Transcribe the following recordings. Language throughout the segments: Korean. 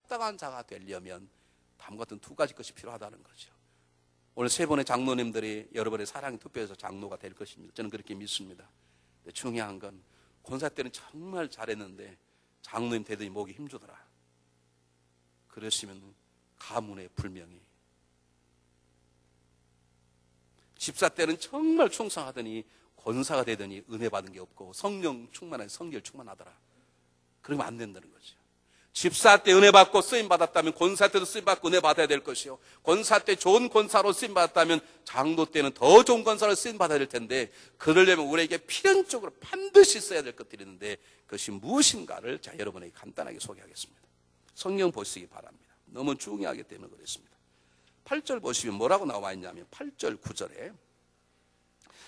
합당한 자가 되려면 다음과 같은 두 가지 것이 필요하다는 거죠. 오늘 세 분의 장로님들이 여러분의 사랑 투표해서 장로가 될 것입니다. 저는 그렇게 믿습니다. 근데 중요한 건 권사 때는 정말 잘했는데 장로님 되더니 목이 힘주더라. 그러시면 가문의 불명이. 집사 때는 정말 충성하더니 권사가 되더니 은혜 받은 게 없고 성령 충만한 성결 충만하더라. 그러면 안 된다는 거죠. 집사 때 은혜 받고 쓰임 받았다면 권사 때도 쓰임 받고 은혜 받아야 될 것이요. 권사 때 좋은 권사로 쓰임 받았다면 장로 때는 더 좋은 권사로 쓰임 받아야 될 텐데, 그러려면 우리에게 필연적으로 반드시 써야 될 것들이 있는데 그것이 무엇인가를 자 여러분에게 간단하게 소개하겠습니다. 성경 보시기 바랍니다. 너무 중요하기 때문에 그렇습니다. 8절 보시면 뭐라고 나와 있냐면 8절 9절에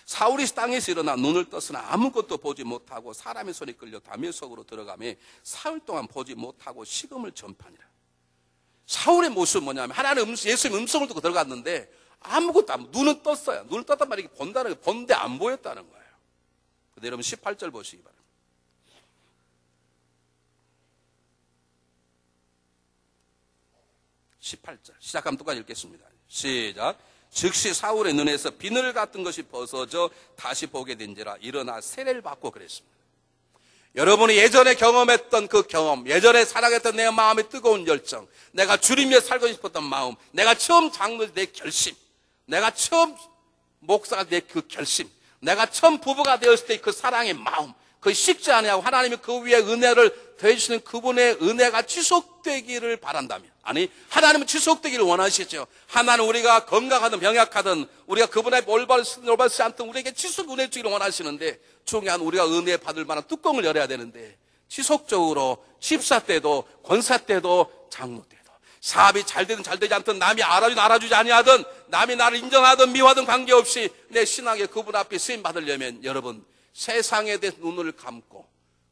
사울이 땅에서 일어나 눈을 떴으나 아무것도 보지 못하고 사람의 손에 끌려 다메섹 속으로 들어가며 사흘 동안 보지 못하고 식음을 전파니라. 사울의 모습은 뭐냐면 하나님 예수님 음성을 듣고 들어갔는데 아무것도 안, 눈은 떴어요. 눈을 떴단 말이 본다는 게 본데 안 보였다는 거예요. 근데 여러분 18절 보시기 바랍니다. 18절 시작하면 똑같이 읽겠습니다. 시작. 즉시 사울의 눈에서 비늘 같은 것이 벗어져 다시 보게 된지라 일어나 세례를 받고 그랬습니다. 여러분이 예전에 경험했던 그 경험, 예전에 사랑했던 내 마음의 뜨거운 열정, 내가 주님 위해 살고 싶었던 마음, 내가 처음 장로의 내 결심, 내가 처음 목사가 된 그 결심, 내가 처음 부부가 되었을 때 그 사랑의 마음, 그것이 식지 아니하고 하나님이 그 위에 은혜를 더해주시는 그분의 은혜가 지속되기를 바란다면, 아니 하나님은 지속되기를 원하시죠. 하나는 우리가 건강하든 병약하든 우리가 그분의 올바르지 않든 우리에게 지속 은혜 주기를 원하시는데, 중요한 우리가 은혜 받을 만한 뚜껑을 열어야 되는데 지속적으로 집사 때도 권사 때도 장로 때도 사업이 잘 되든 잘 되지 않든 남이 알아주지 아니하든 남이 나를 인정하든 미워하든 관계없이 내 신앙의 그분 앞에 쓰임 받으려면 여러분 세상에 대해 눈을 감고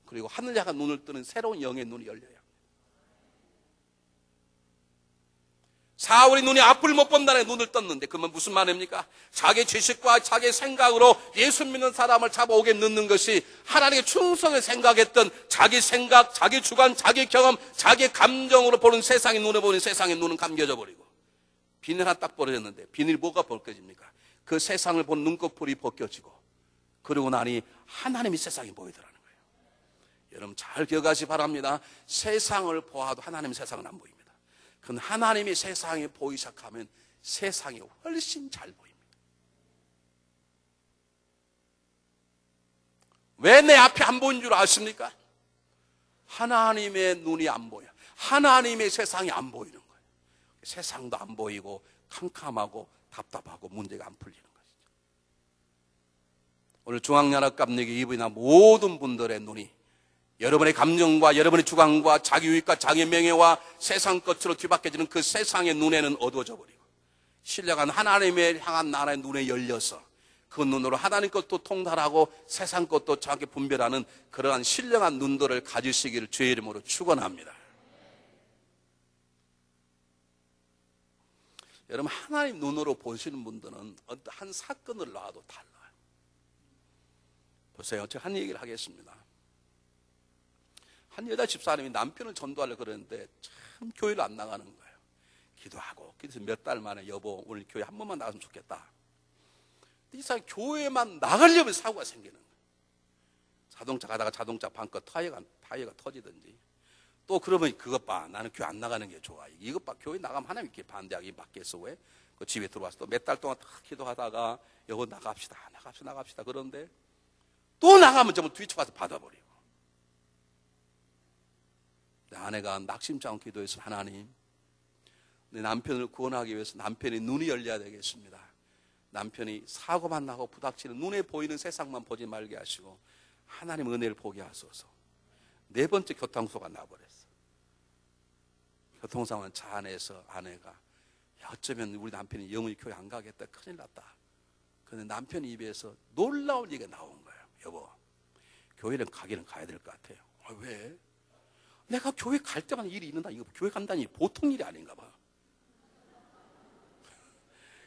그리고 하늘 향한 눈을 뜨는 새로운 영의 눈이 열려야 합니다. 사울이 눈이 앞을 못 본다는 눈을 떴는데 그러면 무슨 말입니까? 자기 지식과 자기 생각으로 예수 믿는 사람을 잡아오게 넣는 것이 하나님의 충성을 생각했던 자기 생각, 자기 주관, 자기 경험, 자기 감정으로 보는 세상의 눈에 보는 세상의 눈은 감겨져 버리고 비늘 하나 딱 벌어졌는데 비늘 뭐가 벗겨집니까? 그 세상을 보는 눈꺼풀이 벗겨지고 그러고 나니 하나님이 세상이 보이더라는 거예요. 여러분 잘 기억하시 바랍니다. 세상을 보아도 하나님 세상은 안 보입니다. 그건 하나님이 세상에 보이기 시작하면 세상이 훨씬 잘 보입니다. 왜 내 앞에 안 보이는 줄 아십니까? 하나님의 눈이 안 보여. 하나님의 세상이 안 보이는 거예요. 세상도 안 보이고 캄캄하고 답답하고 문제가 안 풀리는 것이죠. 오늘 중앙연합감리교 이분이나 모든 분들의 눈이 여러분의 감정과 여러분의 주관과 자기 유익과 자기 명예와 세상 것으로 뒤바뀌어지는 그 세상의 눈에는 어두워져 버리고 신령한 하나님의 향한 나라의 눈에 열려서 그 눈으로 하나님 것도 통달하고 세상 것도 정확히 분별하는 그러한 신령한 눈들을 가지시기를 주의 이름으로 축원합니다. 여러분 하나님 눈으로 보시는 분들은 어떤 한 사건을 놔도 달라요. 보세요. 제가 한 얘기를 하겠습니다. 한 여자 집사님이 남편을 전도하려고 그러는데 참 교회를 안 나가는 거예요. 기도하고 그래서 몇 달 만에 여보 오늘 교회 한 번만 나갔으면 좋겠다. 이 사람이 교회만 나가려면 사고가 생기는 거예요. 자동차 가다가 자동차 반껏 타이어가 터지든지 또 그러면 그것 봐 나는 교회 안 나가는 게 좋아. 이것 봐 교회 나가면 하나님 이렇게 반대하기 밖에서 왜? 그 집에 들어와서 또 몇 달 동안 딱 기도하다가 여보 나갑시다 그런데 또 나가면 전부 뒤쳐가서 받아버리고 내 아내가 낙심치 기도해서 하나님 내 남편을 구원하기 위해서 남편의 눈이 열려야 되겠습니다. 남편이 사고만 나고 부닥치는 눈에 보이는 세상만 보지 말게 하시고 하나님 은혜를 보게 하소서. 네 번째 교통사고가 나버렸어. 교통사고는 차 안에서 아내가 어쩌면 우리 남편이 영원히 교회 안 가겠다 큰일 났다. 그런데 남편 입에서 놀라운 얘기가 나온 거예요. 여보 교회는 가기는 가야 될 것 같아요. 왜? 내가 교회 갈 때마다 일이 있는다. 이거 교회 간다니 보통 일이 아닌가 봐.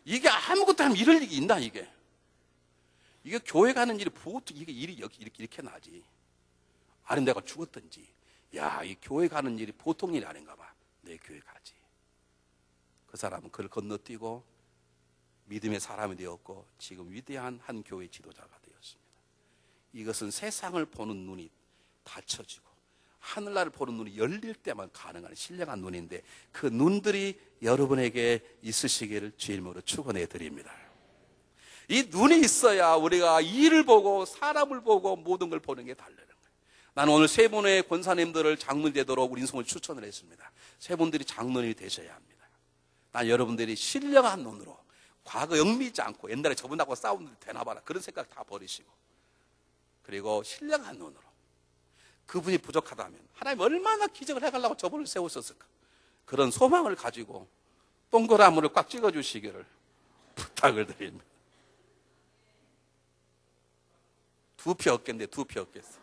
이게 아무것도 아니면 이럴 일이 있나 이게. 이게 교회 가는 일이 보통 이게 일이 이렇게 나지. 아니 내가 죽었든지. 야, 이 교회 가는 일이 보통 일이 아닌가 봐. 내 사람은 그를 건너뛰고 믿음의 사람이 되었고 지금 위대한 한 교회 지도자가 되었습니다. 이것은 세상을 보는 눈이 닫혀지고 하늘나라를 보는 눈이 열릴 때만 가능한 신령한 눈인데 그 눈들이 여러분에게 있으시기를 주의 이름으로 축원해 드립니다. 이 눈이 있어야 우리가 일을 보고 사람을 보고 모든 걸 보는 게 다르는 거예요. 나는 오늘 세 분의 권사님들을 장로이 되도록 우리 인성을 추천을 했습니다. 세 분들이 장로이 되셔야 합니다. 난 여러분들이 신령한 눈으로 과거 영미지 않고 옛날에 저분하고 싸우는데 되나 봐라 그런 생각 다 버리시고 그리고 신령한 눈으로 그분이 부족하다면 하나님 얼마나 기적을 해가려고 저분을 세우셨을까 그런 소망을 가지고 동그라미를 꽉 찍어주시기를 부탁을 드립니다. 2표 얻겠는데 2표 얻겠어.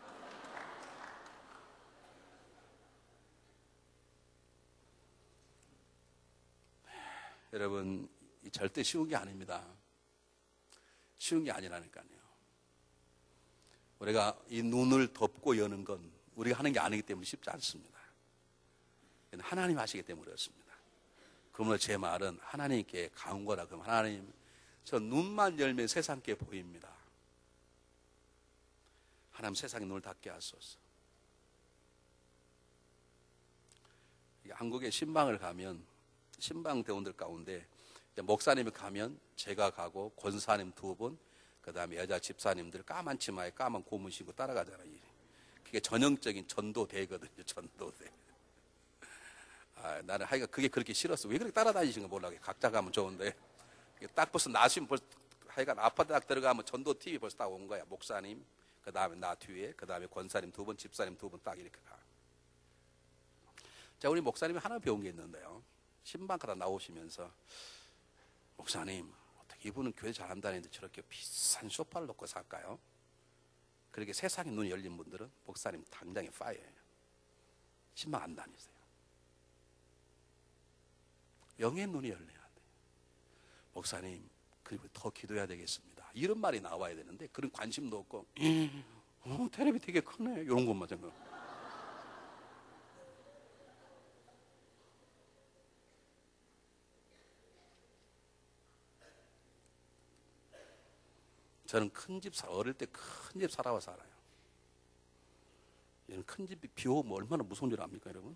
여러분 이 절대 쉬운 게 아닙니다. 쉬운 게 아니라니까요. 우리가 이 눈을 덮고 여는 건 우리가 하는 게 아니기 때문에 쉽지 않습니다. 하나님 하시기 때문에 그렇습니다. 그러므로 제 말은 하나님께 가온 거라. 그럼 하나님 저 눈만 열면 세상께 보입니다. 하나님 세상의 눈을 닫게 하소서. 한국의 신방을 가면 신방 대원들 가운데 목사님이 가면 제가 가고 권사님 2분 그 다음에 여자 집사님들 까만 치마에 까만 고문 신고 따라가잖아요. 그게 전형적인 전도대거든요. 전도대. 나는 하여간 그게 그렇게 싫었어. 왜 그렇게 따라다니시는 거 몰라. 각자 가면 좋은데 딱 벌써 나시면 하여간 아파트 딱 들어가면 전도 TV 벌써 딱 온 거야. 목사님 그 다음에 나 뒤에 그 다음에 권사님 2분 집사님 2분 딱 이렇게 가. 자, 우리 목사님이 하나 배운 게 있는데요. 신방가다 나오시면서 목사님 어떻게 이분은 교회 잘한다는데 저렇게 비싼 소파를 놓고 살까요? 그렇게 세상에 눈이 열린 분들은 목사님 당장에 파이어예요. 신방 안 다니세요. 영의 눈이 열려야 돼요. 목사님 그리고 더 기도해야 되겠습니다. 이런 말이 나와야 되는데 그런 관심도 없고 텔레비 되게 크네 이런 것만 생각. 저는 큰 집 어릴 때 큰 집 살아와 살아요. 얘는 큰 집이 비 오면 얼마나 무서운 줄 압니까, 여러분?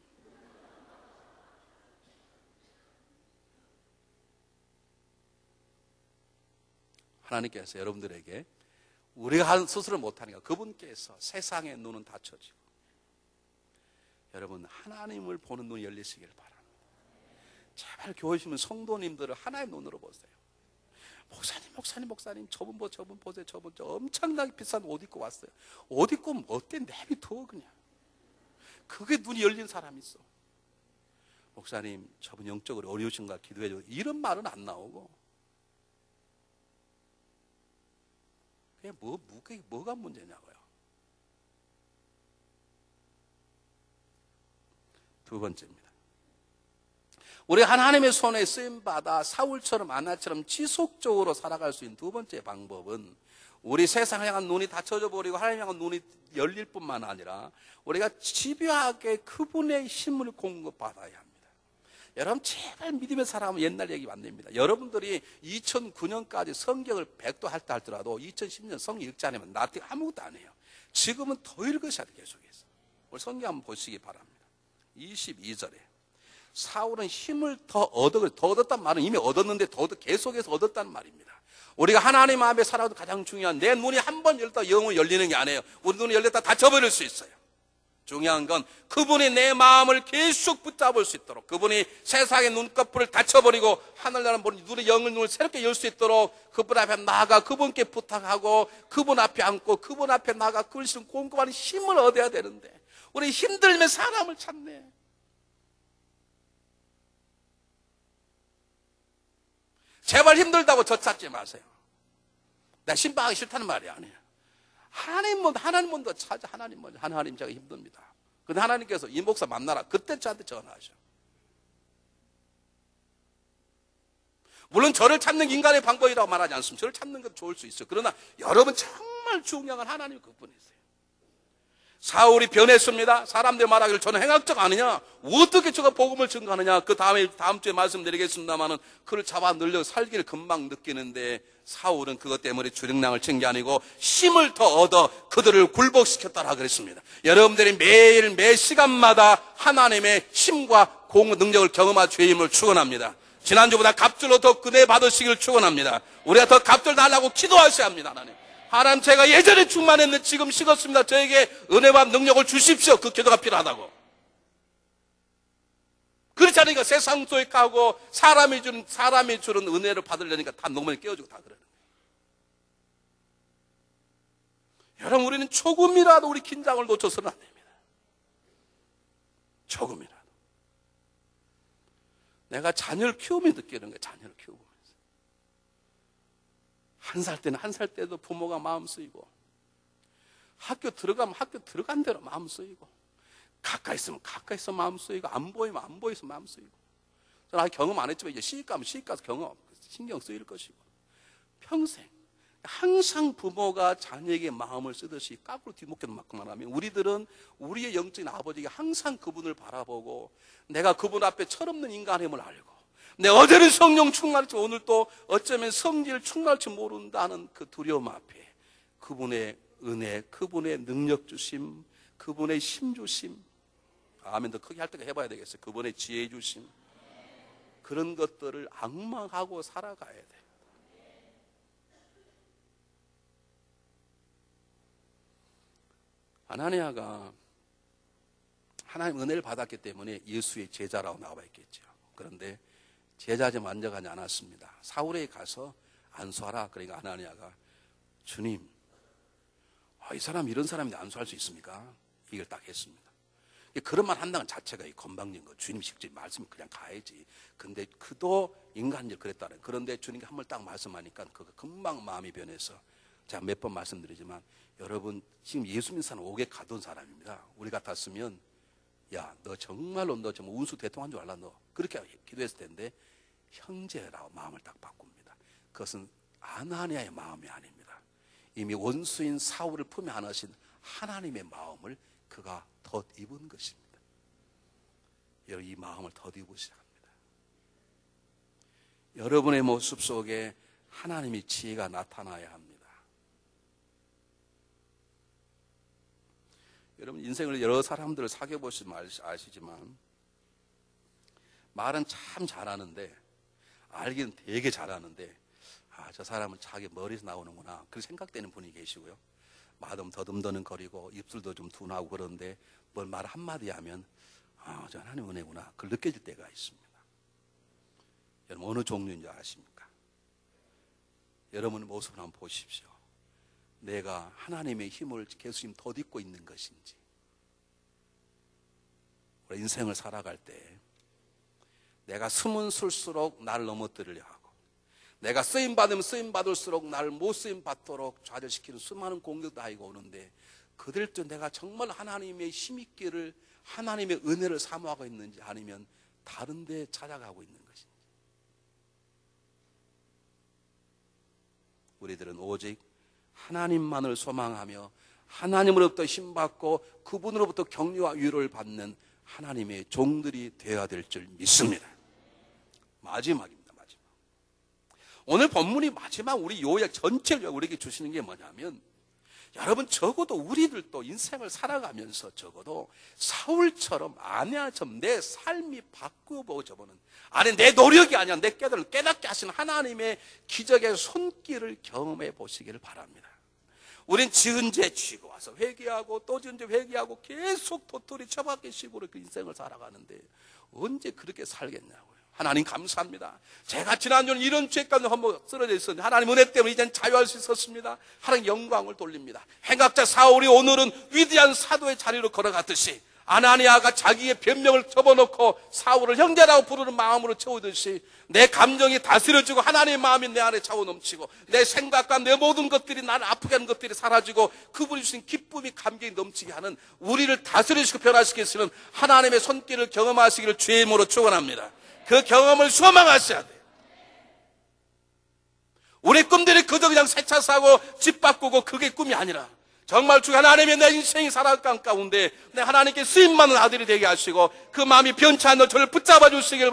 하나님께서 여러분들에게 우리가 스스로 못하니까 그분께서 세상의 눈은 닫혀지고 여러분 하나님을 보는 눈이 열리시기를 바랍니다. 제발 교회 오시면 성도님들을 하나의 눈으로 보세요. 목사님 저분 보세요. 저분 저 엄청나게 비싼 옷 입고 왔어요. 옷 입고 뭐 어때 내비둬 그냥. 그게 눈이 열린 사람이 있어. 목사님 저분 영적으로 어려우신가 기도해줘. 이런 말은 안 나오고 그게 뭐가 문제냐고요. 두 번째입니다. 우리 하나님의 손에 쓰임받아 사울처럼 안나처럼 지속적으로 살아갈 수 있는 두 번째 방법은 우리 세상을 향한 눈이 닫혀져 버리고 하나님 향한 눈이 열릴 뿐만 아니라 우리가 집요하게 그분의 힘을 공급받아야 합니다. 여러분 제발 믿음의 사람은 옛날 얘기 안 됩니다. 여러분들이 2009년까지 성경을 100도 할더라도 2010년 성경 읽지 않으면 나한테 아무것도 안 해요. 지금은 더 읽으셔야 돼요. 계속해서. 우리 성경 한번 보시기 바랍니다. 22절에 사울은 힘을 더 얻었단 말은 이미 얻었는데 더 계속해서 얻었다는 말입니다. 우리가 하나님 앞에 살아도 가장 중요한 내 눈이 한 번 열렸다 영원히 열리는 게 아니에요. 우리 눈이 열렸다 닫혀버릴 수 있어요. 중요한 건 그분이 내 마음을 계속 붙잡을 수 있도록 그분이 세상의 눈꺼풀을 닫혀버리고 하늘나라 눈의 눈을 새롭게 열 수 있도록 그분 앞에 나아가 그분께 부탁하고 그분 앞에 앉고 그분 앞에 나아가 그분 공급하는 힘을 얻어야 되는데 우리 힘들면 사람을 찾네. 제발 힘들다고 저 찾지 마세요. 나 신방하기 싫다는 말이 아니에요. 하나님 먼저 찾아. 하나님 제가 힘듭니다. 근데 하나님께서 이 목사 만나라. 그때 저한테 전화하셔. 물론 저를 찾는 인간의 방법이라고 말하지 않습니다. 저를 찾는 것도 좋을 수 있어요. 그러나 여러분 정말 중요한 건 하나님 그분이세요. 사울이 변했습니다. 사람들이 말하기를 저는 행악자가 아니냐? 어떻게 저가 복음을 증거하느냐? 그 다음 주에 말씀드리겠습니다만은 그를 잡아 늘려 살기를 금방 느끼는데 사울은 그것 때문에 주력량을 친 게 아니고 힘을 더 얻어 그들을 굴복시켰다라 그랬습니다. 여러분들이 매일 매 시간마다 하나님의 힘과 능력을 경험할 주임을 축원합니다. 지난주보다 갑절로 더 은혜 받으시기를 축원합니다. 우리가 더 갑절 달라고 기도하셔야 합니다. 하나님 제가 예전에 충만했는데 지금 식었습니다. 저에게 은혜와 능력을 주십시오. 그 기도가 필요하다고. 그렇지 않으니까 세상 속에 가고 사람이 주는 은혜를 받으려니까 다 노면에 깨어지고 다 그러는 거예요. 여러분 우리는 조금이라도 우리 긴장을 놓쳐서는 안 됩니다. 조금이라도. 내가 자녀를 키우면 느끼는 거예요. 자녀를 키우고. 한 살 때도 부모가 마음 쓰이고 학교 들어가면 학교 들어간 대로 마음 쓰이고 가까이 있으면 가까이서 마음 쓰이고 안 보이면 안 보여서 마음 쓰이고 저는 아직 경험 안 했지만 이제 시집 가면 시집 가서 신경 쓰일 것이고 평생 항상 부모가 자녀에게 마음을 쓰듯이 까꾸로 뒷목에도 맞고만 하면 우리들은 우리의 영적인 아버지가 항상 그분을 바라보고 내가 그분 앞에 철없는 인간임을 알고 내 어제는 성령 충만할지 오늘 또 어쩌면 성질 충만할지 모른다는 그 두려움 앞에 그분의 은혜, 그분의 능력 주심, 그분의 힘 주심, 아멘 더 크게 할 때가 해봐야 되겠어요. 그분의 지혜 주심, 그런 것들을 앙망하고 살아가야 돼요. 아나니아가 하나님 은혜를 받았기 때문에 예수의 제자라고 나와 있겠죠. 그런데 제자제 만족하지 않았습니다. 사울에게 가서 안수하라. 그러니까 아나니아가 주님, 이 사람 이런 사람인데 안수할 수 있습니까? 이걸 딱 했습니다. 그런 말 한다는 자체가 건방진 거. 주님 직접 말씀 그냥 가야지. 근데 그도 인간적으로 그랬다는. 그런데 주님이 한 번 딱 말씀하니까 그거 금방 마음이 변해서 제가 몇 번 말씀드리지만 여러분 지금 예수 믿는 사람 옥에 가둔 사람입니다. 우리 같았으면 야, 너 정말로 너 정말 운수 대통한 줄 알라 너. 그렇게 기도했을 텐데 형제라고 마음을 딱 바꿉니다. 그것은 아나니아의 마음이 아닙니다. 이미 원수인 사울을 품에 안으신 하나님의 마음을 그가 덧입은 것입니다. 여러분 이 마음을 덧입으셔야 합니다. 여러분의 모습 속에 하나님의 지혜가 나타나야 합니다. 여러분 인생을 여러 사람들을 사귀어보시면 아시지만 말은 참 잘하는데 알기는 되게 잘하는데 저 사람은 자기 머리에서 나오는구나 그렇게 생각되는 분이 계시고요. 말은 더듬더듬거리고 입술도 좀 둔하고 그런데 뭘 말 한마디 하면 저 하나님 은혜구나 그걸 느껴질 때가 있습니다. 여러분 어느 종류인지 아십니까? 여러분의 모습을 한번 보십시오. 내가 하나님의 힘을 계속 덧입고 있는 것인지 우리 인생을 살아갈 때 내가 숨은 술수록 나를 넘어뜨리려 하고 내가 쓰임받으면 쓰임받을수록 나를 못 쓰임받도록 좌절시키는 수많은 공격도 아이고 오는데 그들도 내가 정말 하나님의 힘있기를 하나님의 은혜를 사모하고 있는지 아니면 다른 데 찾아가고 있는 것인지 우리들은 오직 하나님만을 소망하며 하나님으로부터 힘받고 그분으로부터 격려와 위로를 받는 하나님의 종들이 되어야 될 줄 믿습니다. 마지막입니다. 마지막. 오늘 본문이 마지막 우리 요약 전체를 우리에게 주시는 게 뭐냐면 여러분 적어도 우리들도 인생을 살아가면서 적어도 사울처럼 아니야처럼 내 삶이 바꾸어보고 저보는 아니 내 노력이 아니야 내 깨닫게 하신 하나님의 기적의 손길을 경험해 보시기를 바랍니다. 우린 지은 죄 지고 와서 회개하고 또 지은 죄 회개하고 계속 도토리 처박기 식으로 그 인생을 살아가는데 언제 그렇게 살겠냐고요. 하나님 감사합니다. 제가 지난주는 이런 죄까지 한번 쓰러져 있었는데 하나님 은혜 때문에 이젠 자유할 수 있었습니다. 하나님 영광을 돌립니다. 행악자 사울이 오늘은 위대한 사도의 자리로 걸어갔듯이 아나니아가 자기의 변명을 접어놓고 사울을 형제라고 부르는 마음으로 채우듯이 내 감정이 다스려지고 하나님의 마음이 내 안에 차고 넘치고 내 생각과 내 모든 것들이 나를 아프게 하는 것들이 사라지고 그분이 주신 기쁨이 감격이 넘치게 하는 우리를 다스리시고 변화시키시는 하나님의 손길을 경험하시기를 주의 이름으로 축원합니다. 그 경험을 소망하셔야 돼요. 우리 꿈들이 그저 그냥 새 차 사고 집 바꾸고 그게 꿈이 아니라 정말 주 하나님의 내 인생이 살아간 가운데 내 하나님께 쓰임받는 아들이 되게 하시고 그 마음이 변치 않는 저를 붙잡아 주시길